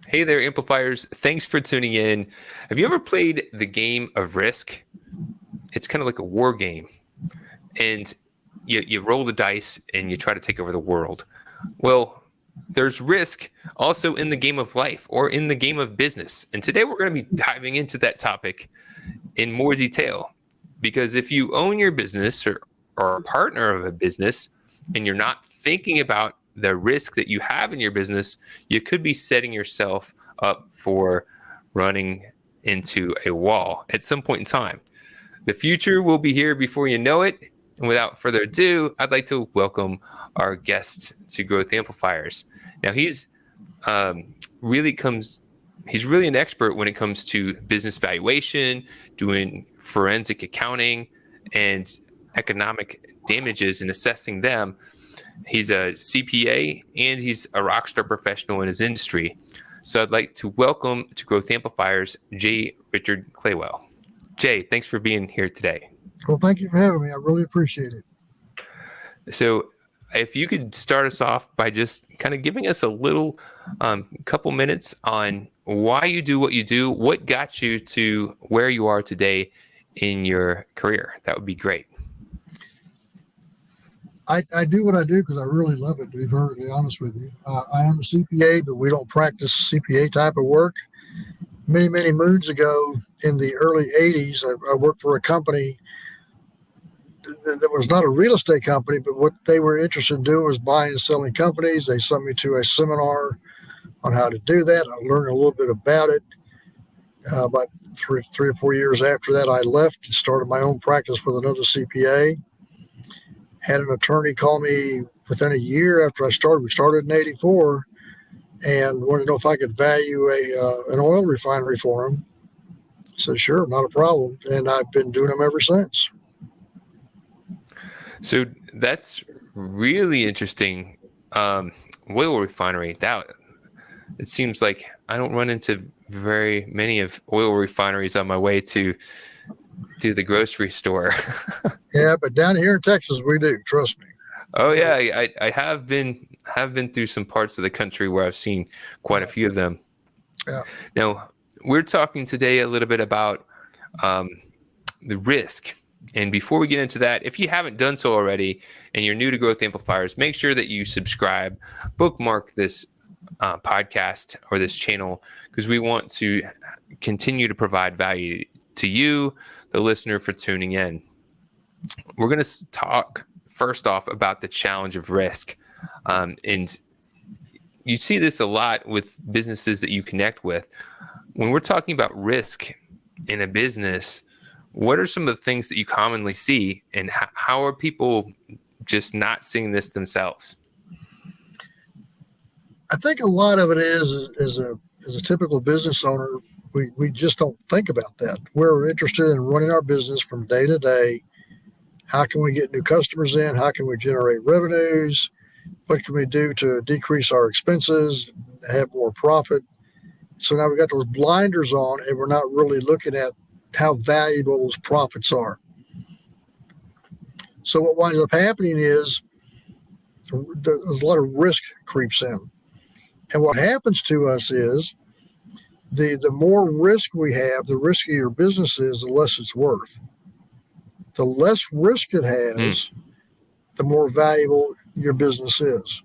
Hey there, Amplifiers. Thanks for tuning in. Have you ever played the game of Risk? It's kind of like a war game. And you roll the dice and you try to take over the world. Well, there's risk also in the game of life or in the game of business. And today we're going to be diving into that topic in more detail. Because if you own your business or are a partner of a business and you're not thinking about the risk that you have in your business, you could be setting yourself up for running into a wall at some point in time. The future will be here before you know it. And without further ado, I'd like to welcome our guest to Growth Amplifiers. Now, he's really an expert when it comes to business valuation, doing forensic accounting, and economic damages and assessing them. He's a CPA and he's a rockstar professional in his industry. So I'd like to welcome to Growth Amplifiers, Richard Claywell. Jay, thanks for being here today. Well, thank you for having me. I really appreciate it. So if you could start us off by just kind of giving us a little couple minutes on why you do what you do, what got you to where you are today in your career, that would be great. I do what I do because I really love it, to be perfectly honest with you. I am a CPA, but we don't practice CPA type of work. Many, many moons ago in the early 80s, I worked for a company that was not a real estate company, but what they were interested in doing was buying and selling companies. They sent me to a seminar on how to do that. I learned a little bit about it. About three or 4 years after that, I left and started my own practice with another CPA. Had an attorney call me within a year after I started. We started in 84 and wanted to know if I could value an oil refinery for him. I said, sure, not a problem. And I've been doing them ever since. So that's really interesting. Oil refinery. It seems like I don't run into very many of oil refineries on my way to the grocery store. Yeah, but down here in Texas, we do. Trust me. Oh yeah, I have been through some parts of the country where I've seen quite a few of them. Yeah. Now we're talking today a little bit about the risk. And before we get into that, if you haven't done so already and you're new to Growth Amplifiers, make sure that you subscribe, bookmark this podcast or this channel, because we want to continue to provide value to you, the listener, for tuning in. We're going to talk first off about the challenge of risk. And you see this a lot with businesses that you connect with. When we're talking about risk in a business, what are some of the things that you commonly see, and how are people just not seeing this themselves? I think a lot of it is as a typical business owner, we just don't think about that. We're interested in running our business from day to day. How can we get new customers in? How can we generate revenues? What can we do to decrease our expenses, have more profit? So now we've got those blinders on and we're not really looking at how valuable those profits are. So what winds up happening is there's a lot of risk creeps in. And what happens to us is the more risk we have, the riskier your business is, the less it's worth. The less risk it has, the more valuable your business is.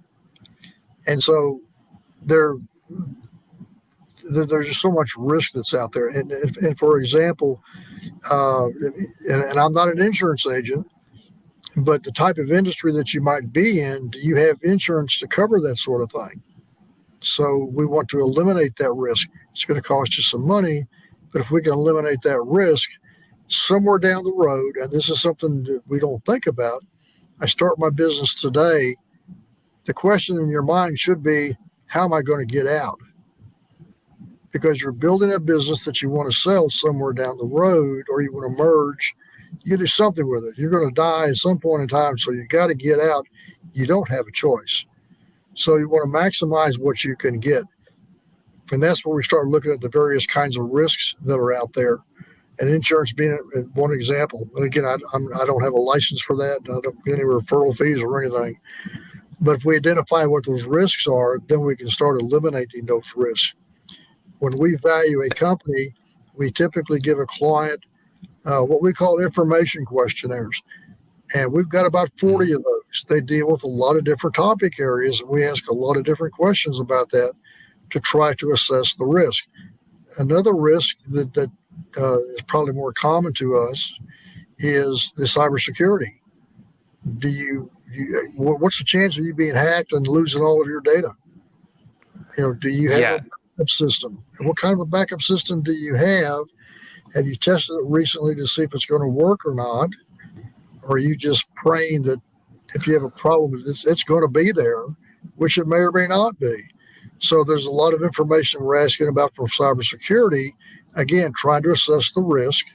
And so there's just so much risk that's out there. And for example, and I'm not an insurance agent, but the type of industry that you might be in, do you have insurance to cover that sort of thing? So we want to eliminate that risk. It's going to cost you some money, but if we can eliminate that risk somewhere down the road, and this is something that we don't think about, I start my business today, the question in your mind should be, how am I going to get out? Because you're building a business that you want to sell somewhere down the road, or you want to merge. You do something with it. You're going to die at some point in time, so you got to get out. You don't have a choice. So you want to maximize what you can get. And that's where we start looking at the various kinds of risks that are out there. and insurance being one example. And again, I don't have a license for that. I don't get any referral fees or anything. But if we identify what those risks are, then we can start eliminating those risks. When we value a company, we typically give a client what we call information questionnaires. And we've got about 40 of those. They deal with a lot of different topic areas, and we ask a lot of different questions about that to try to assess the risk. Another risk that is probably more common to us is the cybersecurity. What's the chance of you being hacked and losing all of your data? Do you have a backup system? And what kind of a backup system do you have? Have you tested it recently to see if it's going to work or not? Or are you just praying that if you have a problem, it's going to be there, which it may or may not be? So there's a lot of information we're asking about from cybersecurity, again, trying to assess the risk,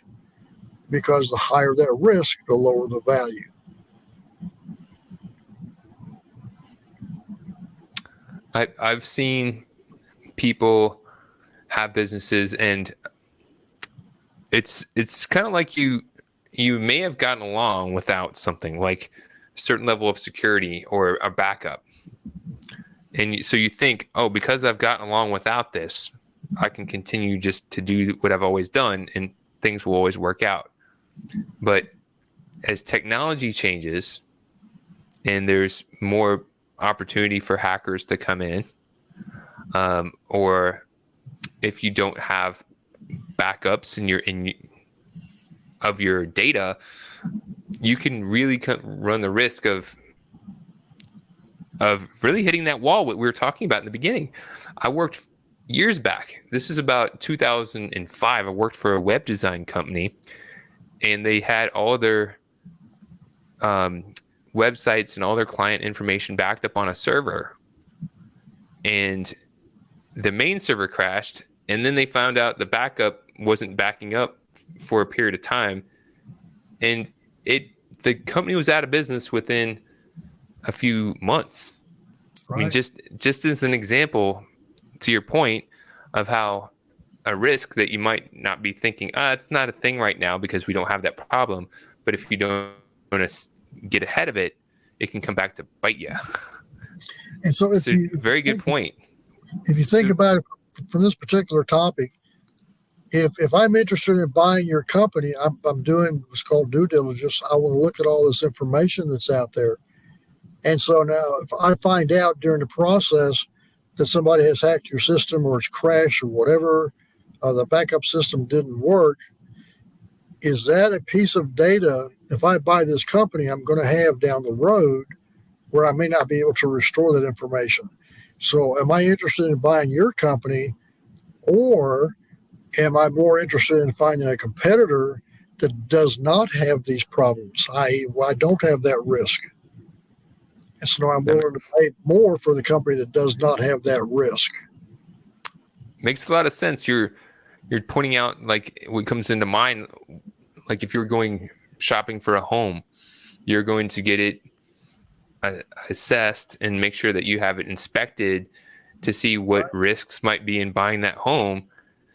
because the higher that risk, the lower the value. I've seen people have businesses, and it's kind of like you may have gotten along without something like a certain level of security or a backup. And so you think, oh, because I've gotten along without this, I can continue just to do what I've always done and things will always work out. But as technology changes and there's more opportunity for hackers to come in, or if you don't have backups of your data, you can really run the risk of really hitting that wall, what we were talking about in the beginning. I worked years back. This is about 2005. I worked for a web design company, and they had all of their websites and all their client information backed up on a server. And the main server crashed, and then they found out the backup wasn't backing up for a period of time. And the company was out of business within a few months. Right. I mean, just as an example, to your point of how a risk that you might not be thinking, it's not a thing right now because we don't have that problem. But if you don't want to get ahead of it, it can come back to bite you. And so, very good point. If you think about it from this particular topic, if I'm interested in buying your company, I'm doing what's called due diligence. I want to look at all this information that's out there. And so now if I find out during the process that somebody has hacked your system or it's crashed or whatever, the backup system didn't work, is that a piece of data, if I buy this company, I'm going to have down the road where I may not be able to restore that information? So am I interested in buying your company, or am I more interested in finding a competitor that does not have these problems, i.e., I don't have that risk? And so I'm willing to pay more for the company that does not have that risk. Makes a lot of sense. You're pointing out, like, what comes into mind, like if you're going shopping for a home, you're going to get it assessed and make sure that you have it inspected to see what risks might be in buying that home.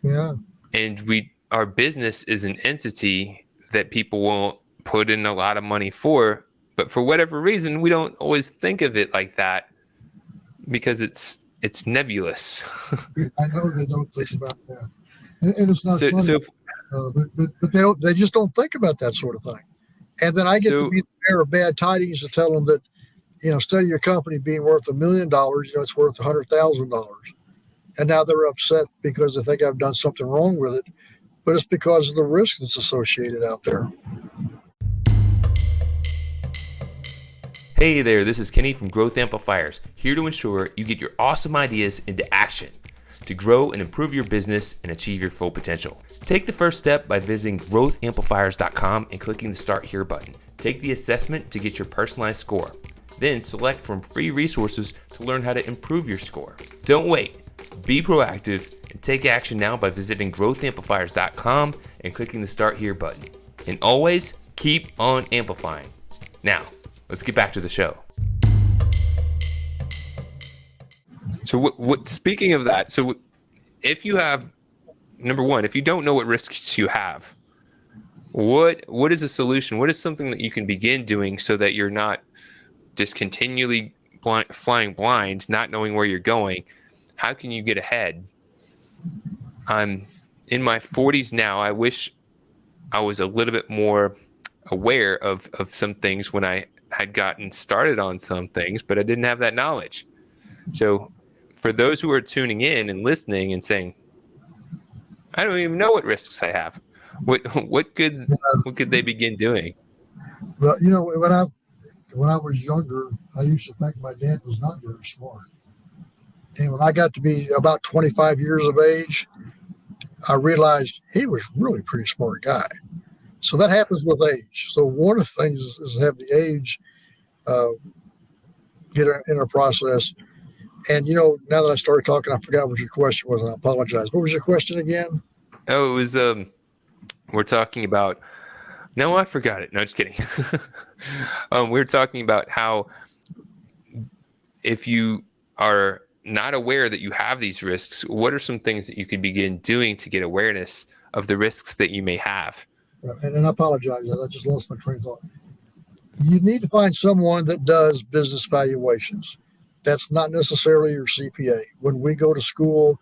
Yeah. And our business is an entity that people won't put in a lot of money for, but for whatever reason, we don't always think of it like that because it's nebulous. I know they don't think about that, and it's not funny. But they just don't think about that sort of thing. And then I get to be the bearer of bad tidings to tell them that, instead of your company being worth $1 million, it's worth $100,000. And now they're upset because they think I've done something wrong with it, but it's because of the risk that's associated out there. Hey there, this is Kenny from Growth Amplifiers, here to ensure you get your awesome ideas into action to grow and improve your business and achieve your full potential. Take the first step by visiting growthamplifiers.com and clicking the Start Here button. Take the assessment to get your personalized score. Then select from free resources to learn how to improve your score. Don't wait. Be proactive and take action now by visiting growthamplifiers.com and clicking the Start Here button. And always keep on amplifying. Now, let's get back to the show. So speaking of that, so if you have, number one, if you don't know what risks you have, What is a solution? What is something that you can begin doing so that you're not just continually flying blind, not knowing where you're going? How can you get ahead? I'm in my 40s now. I wish I was a little bit more aware of some things when I had gotten started on some things, but I didn't have that knowledge. So for those who are tuning in and listening and saying, I don't even know what risks I have, what could they begin doing? Well, when I was younger, I used to think my dad was not very smart. And when I got to be about 25 years of age, I realized he was really a pretty smart guy. So that happens with age. So one of the things is to have the age get in a process. And, now that I started talking, I forgot what your question was, and I apologize. What was your question again? Oh, it was, we're talking about, no, I forgot it. No, just kidding. We're talking about how if you are not aware that you have these risks, what are some things that you could begin doing to get awareness of the risks that you may have? And I apologize. I just lost my train of thought. You need to find someone that does business valuations. That's not necessarily your CPA. When we go to school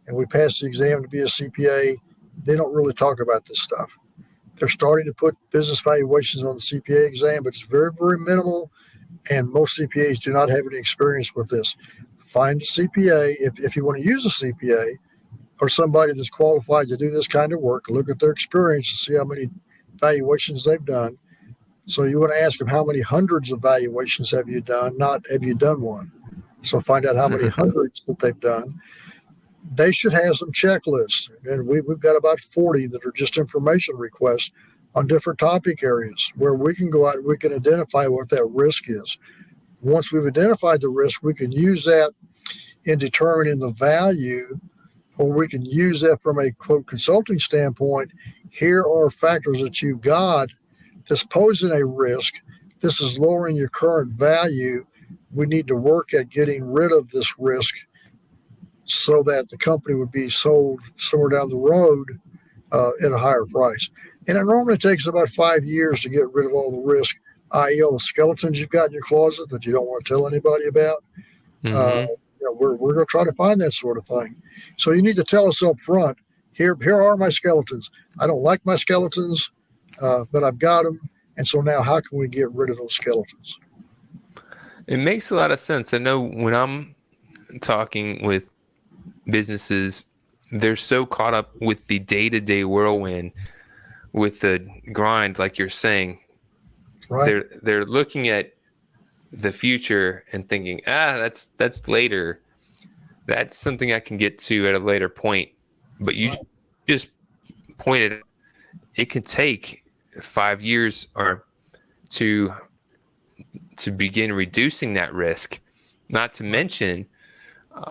and we pass the exam to be a CPA, they don't really talk about this stuff. They're starting to put business valuations on the CPA exam, but it's very, very minimal, and most CPAs do not have any experience with this. Find a CPA. If you want to use a CPA or somebody that's qualified to do this kind of work, look at their experience and see how many valuations they've done. So you want to ask them, how many hundreds of valuations have you done, not have you done one? So find out how many hundreds that they've done. They should have some checklists, and we've got about 40 that are just information requests on different topic areas where we can go out and we can identify what that risk is. Once we've identified the risk, we can use that in determining the value, or we can use that from a quote consulting standpoint. Here are factors that you've got that's posing a risk. This is lowering your current value. We need to work at getting rid of this risk so that the company would be sold somewhere down the road at a higher price. And it normally takes about 5 years to get rid of all the risk, i.e. all the skeletons you've got in your closet that you don't want to tell anybody about. Mm-hmm. We're going to try to find that sort of thing. So you need to tell us up front, here are my skeletons. I don't like my skeletons, but I've got them. And so now how can we get rid of those skeletons? It makes a lot of sense. I know when I'm talking with businesses, they're so caught up with the day-to-day whirlwind, with the grind, like you're saying. Right. They're looking at the future and thinking, that's later. That's something I can get to at a later point. But you just pointed out, it can take 5 years or to begin reducing that risk. Not to mention,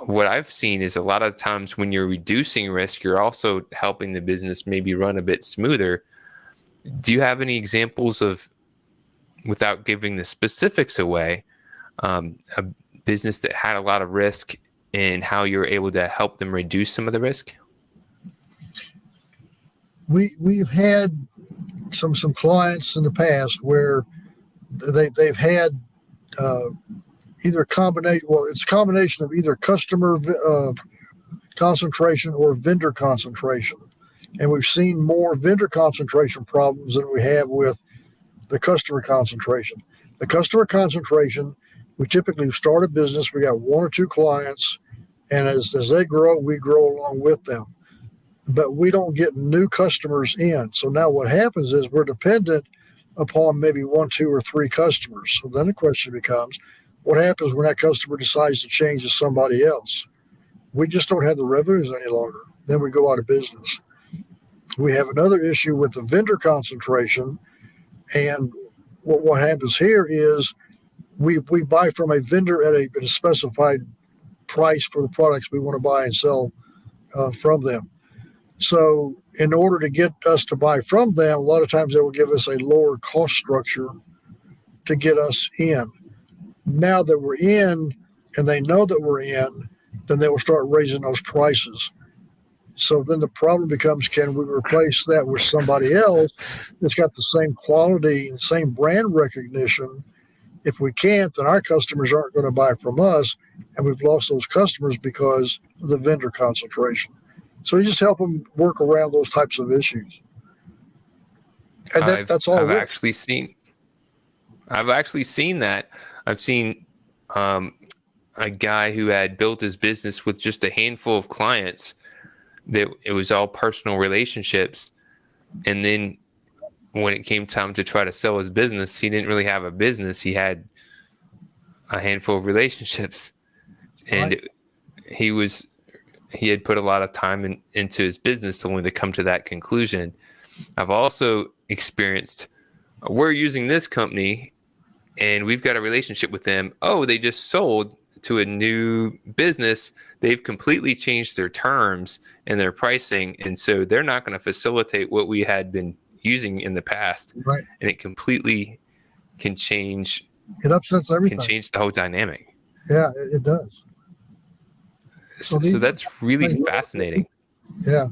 what I've seen is a lot of times when you're reducing risk, you're also helping the business maybe run a bit smoother. Do you have any examples of, without giving the specifics away, a business that had a lot of risk and how you're able to help them reduce some of the risk? We've had some clients in the past where they've had either it's a combination of either customer concentration or vendor concentration. And we've seen more vendor concentration problems than we have with the customer concentration. The customer concentration, we typically start a business, we got one or two clients, and as they grow, we grow along with them. But we don't get new customers in. So now what happens is we're dependent upon maybe one, two, or three customers. So then the question becomes, what happens when that customer decides to change to somebody else? We just don't have the revenues any longer. Then we go out of business. We have another issue with the vendor concentration. And what happens here is we buy from a vendor at a specified price for the products we want to buy and sell from them. So in order to get us to buy from them, a lot of times they will give us a lower cost structure to get us in. Now that we're in and they know that we're in, then they will start raising those prices. So then the problem becomes, can we replace that with somebody else that's got the same quality and same brand recognition? If we can't, then our customers aren't going to buy from us, and we've lost those customers because of the vendor concentration. So you just help them work around those types of issues. And that's all. I've actually seen that. I've seen a guy who had built his business with just a handful of clients. That it was all personal relationships, and then when it came time to try to sell his business, he didn't really have a business. He had a handful of relationships, and Right. he had put a lot of time into his business only to come to that conclusion. I've also experienced, we're using this company and we've got a relationship with them. Oh, they just sold to a new business. They've completely changed their terms and their pricing. And so they're not going to facilitate what we had been using in the past. Right. And it completely can change, It upsets everything. can change the whole dynamic. Yeah, it does. So that's really fascinating. Yeah.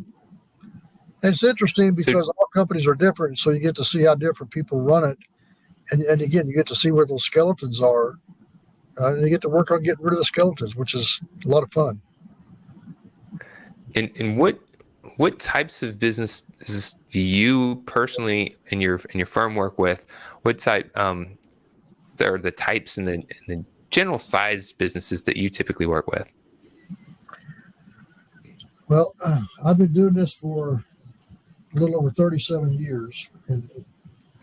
It's interesting because all companies are different, so you get to see how different people run it. And again, you get to see where those skeletons are. And you get to work on getting rid of the skeletons, which is a lot of fun. And what types of businesses do you personally in your firm work with? What type are the types and the general size businesses that you typically work with? Well, I've been doing this for a little over 37 years, and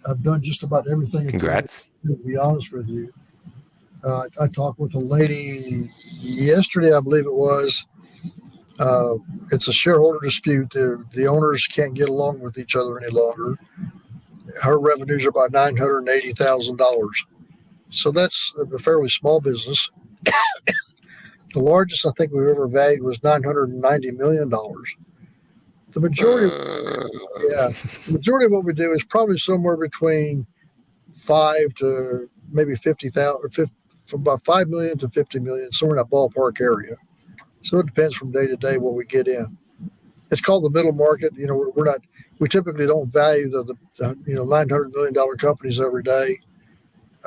I've done just about everything. Congrats. To be honest with you. I talked with a lady yesterday, I believe it was. It's a shareholder dispute. The owners can't get along with each other any longer. Her revenues are about $980,000. So that's a fairly small business. The largest I think we've ever valued was $990 million. The majority, the majority of what we do is probably somewhere between 5 to maybe 50,000, from about 5 million to 50 million, somewhere in that ballpark area. So it depends from day to day what we get in. It's called the middle market. You know, we typically don't value the $900 million companies every day.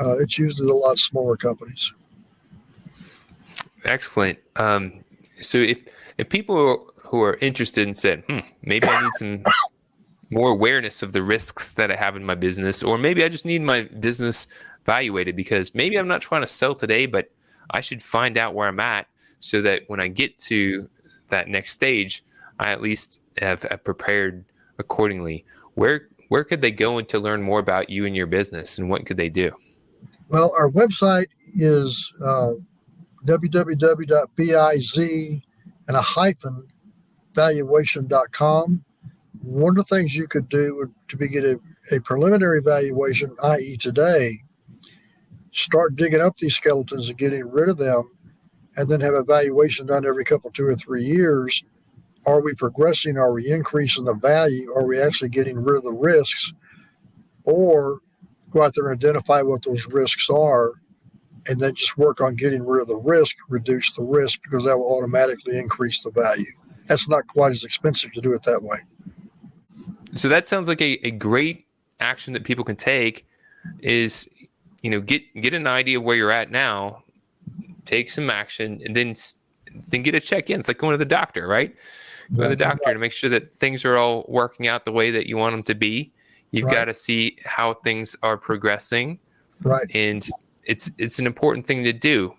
It's usually a lot smaller companies. Excellent. So if people who are interested and said, maybe I need some more awareness of the risks that I have in my business, or maybe I just need my business evaluated because maybe I'm not trying to sell today, but I should find out where I'm at so that when I get to that next stage, I at least have prepared accordingly. Where could they go to learn more about you and your business, and what could they do? Well, our website is www.biz-valuation.com. One of the things you could do to get a preliminary valuation, i.e. today, start digging up these skeletons and getting rid of them, and then have a valuation done every couple, 2 or 3 years. Are we progressing? Are we increasing the value? Are we actually getting rid of the risks? Or go out there and identify what those risks are, and then just work on getting rid of the risk, reduce the risk, because that will automatically increase the value. That's not quite as expensive to do it that way. So that sounds like a great action that people can take is, get an idea of where you're at now, take some action, and then get a check-in. It's like going to the doctor, right? Go to the doctor to make sure that things are all working out the way that you want them to be. You've got to see how things are progressing. Right. And it's an important thing to do.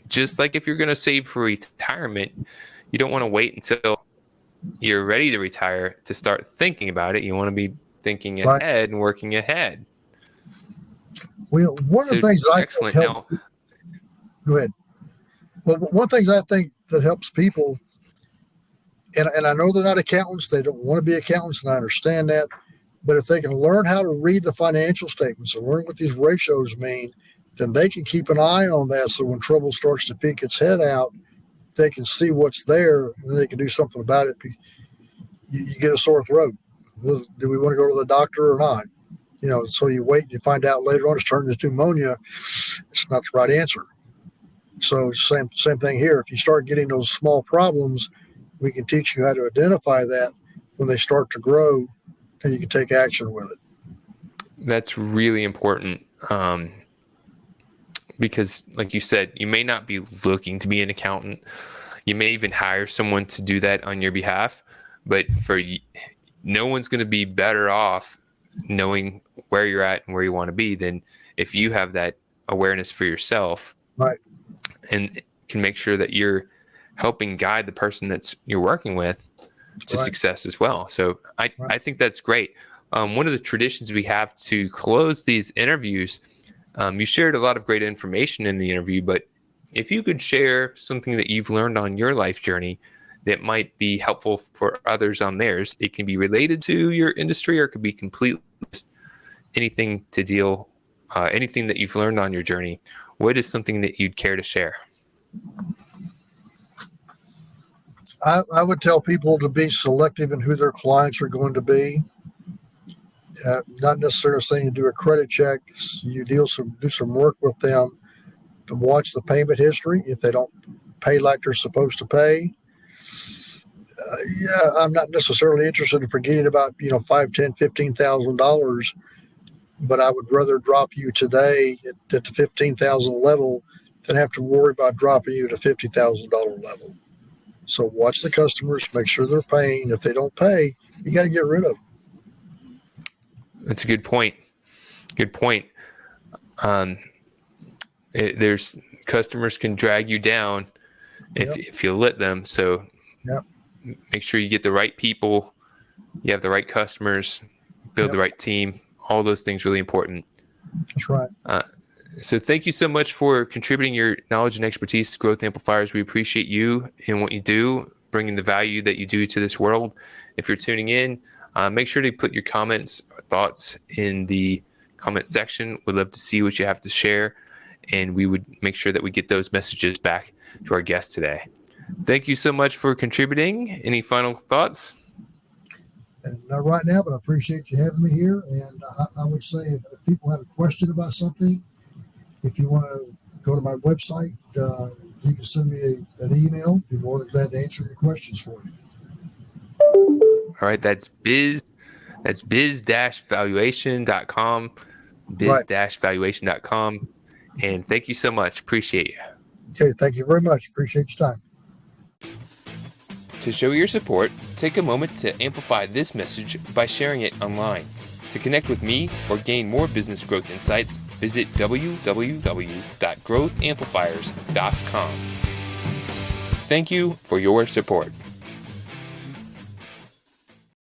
Just like if you're going to save for retirement, you don't want to wait until you're ready to retire to start thinking about it. You want to be thinking ahead and working ahead. Well, one of the things I think help, go ahead. Well, one of the things I think that helps people, and I know they're not accountants, they don't want to be accountants, and I understand that, but if they can learn how to read the financial statements and learn what these ratios mean, then they can keep an eye on that. So when trouble starts to peek its head out, they can see what's there and they can do something about it. You get a sore throat. Do we want to go to the doctor or not? So you wait and you find out later on it's turned into pneumonia. It's not the right answer. So same thing here. If you start getting those small problems, We can teach you how to identify that when they start to grow, and you can take action with it. That's really important. Because like you said, you may not be looking to be an accountant. You may even hire someone to do that on your behalf, but no one's going to be better off knowing where you're at and where you want to be than if you have that awareness for yourself, Right? And can make sure that you're helping guide the person that's you're working with to Right. success as well. So Right. I think that's great. One of the traditions we have to close these interviews, you shared a lot of great information in the interview, but if you could share something that you've learned on your life journey that might be helpful for others on theirs, it can be related to your industry or it could be completely anything anything that you've learned on your journey. What is something that you'd care to share? I would tell people to be selective in who their clients are going to be. Not necessarily saying you do a credit check. You do some work with them to watch the payment history. If they don't pay like they're supposed to pay, I'm not necessarily interested in forgetting about $5, $10, $15,000, but I would rather drop you today at the $15,000 level than have to worry about dropping you to $50,000 level. So watch the customers, make sure they're paying. If they don't pay, you got to get rid of them. That's a good point. Good point. There's customers can drag you down if you let them. So make sure you get the right people, you have the right customers, build the right team. All those things really important. That's right. So thank you so much for contributing your knowledge and expertise to Growth Amplifiers. We appreciate you and what you do, bringing the value that you do to this world. If you're tuning in, make sure to put your comments or thoughts in the comment section. We'd love to see what you have to share, and we would make sure that we get those messages back to our guest today. Thank you so much for contributing. Any final thoughts? Not right now, but I appreciate you having me here. And I would say if people have a question about something, if you want to go to my website, you can send me an email. I'd be more than glad to answer your questions for you. All right, that's biz-valuation.com, biz-valuation.com. And thank you so much. Appreciate you. Okay, thank you very much. Appreciate your time. To show your support, take a moment to amplify this message by sharing it online. To connect with me or gain more business growth insights, visit www.growthamplifiers.com. Thank you for your support.